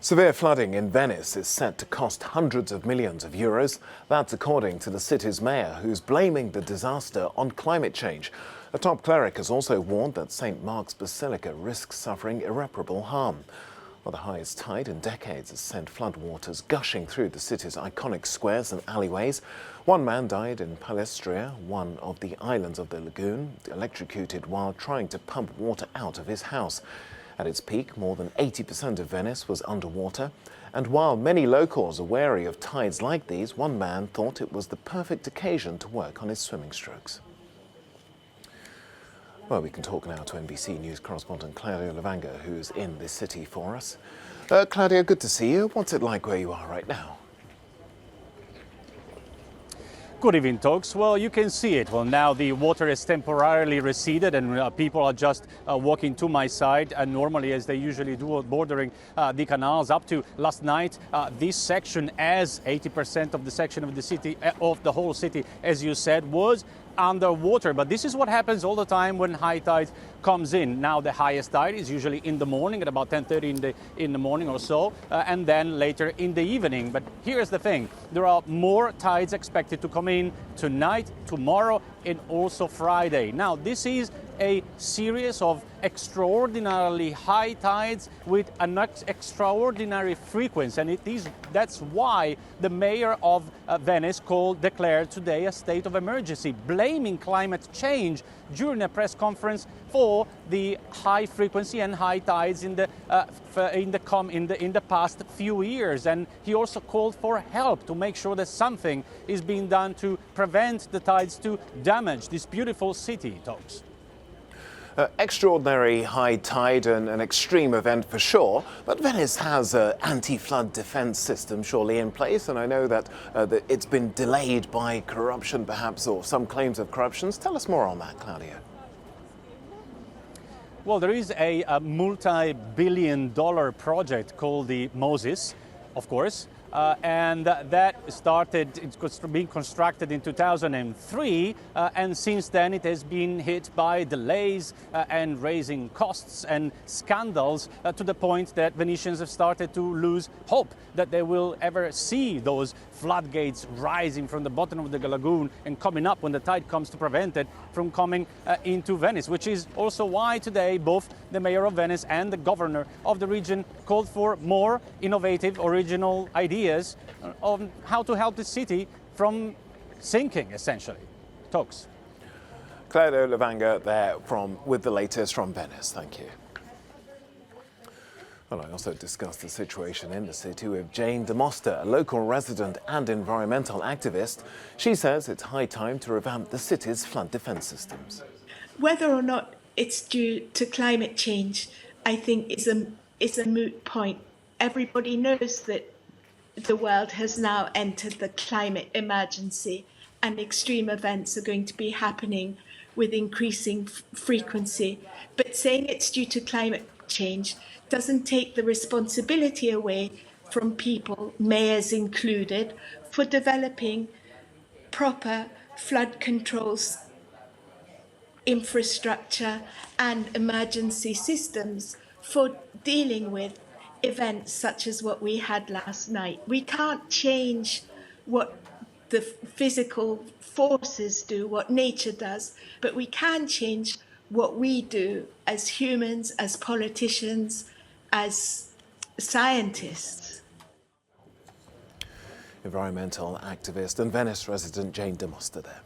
Severe flooding in Venice is set to cost hundreds of millions of euros. That's according to the city's mayor, who's blaming the disaster on climate change. A top cleric has also warned that St. Mark's Basilica risks suffering irreparable harm. Well, the highest tide in decades has sent floodwaters gushing through the city's iconic squares and alleyways. One man died in Palestria, one of the islands of the lagoon, electrocuted while trying to pump water out of his house. At its peak, more than 80% of Venice was underwater. And while many locals are wary of tides like these, one man thought it was the perfect occasion to work on his swimming strokes. Well, we can talk now to NBC News correspondent Claudia Lavanga, who's in this city for us. Claudia, good to see you. What's it like where you are right now? Good evening, Togs. Well, you can see it. Well, now the water is temporarily receded and people are just walking to my side normally, as they usually do, bordering the canals. Up to last night, this section, as 80% of the section of the city, of the whole city, as you said, was underwater. But this is what happens all the time when high tide comes in. Now the highest tide is usually in the morning at about 10:30 in the morning or so, and then later in the evening. But here's the thing, there are more tides expected to come in tonight, tomorrow, and also Friday. Now this is a series of extraordinarily high tides with an extraordinary frequency, and that's why the mayor of Venice declared today a state of emergency, blaming climate change during a press conference for the high frequency and high tides in the past few years. And he also called for help to make sure that something is being done to prevent the tides to damage this beautiful city, Togs. Extraordinary high tide and an extreme event for sure, but Venice has an anti-flood defence system surely in place, and I know that it's been delayed by corruption perhaps, or some claims of corruption. Tell us more on that, Claudia. Well, there is a multi-billion-dollar project called the Moses, of course, and that started, it's being constructed in 2003, and since then it has been hit by delays and raising costs and scandals to the point that Venetians have started to lose hope that they will ever see those floodgates rising from the bottom of the lagoon and coming up when the tide comes to prevent it from coming into Venice, which is also why today both the mayor of Venice and the governor of the region called for more innovative, original ideas on how to help the city from sinking, essentially. Togs. Claudia Lavanga there with the latest from Venice. Thank you. Well, I also discussed the situation in the city with Jane DeMoster, a local resident and environmental activist. She says it's high time to revamp the city's flood defence systems. Whether or not it's due to climate change, I think is a moot point. Everybody knows that the world has now entered the climate emergency, and extreme events are going to be happening with increasing frequency. But saying it's due to climate change doesn't take the responsibility away from people, mayors included, for developing proper flood controls, infrastructure and emergency systems for dealing with events such as what we had last night. We can't change what the physical forces do, what nature does, but we can change what we do as humans, as politicians, as scientists. Environmental activist and Venice resident Jane DeMoster there.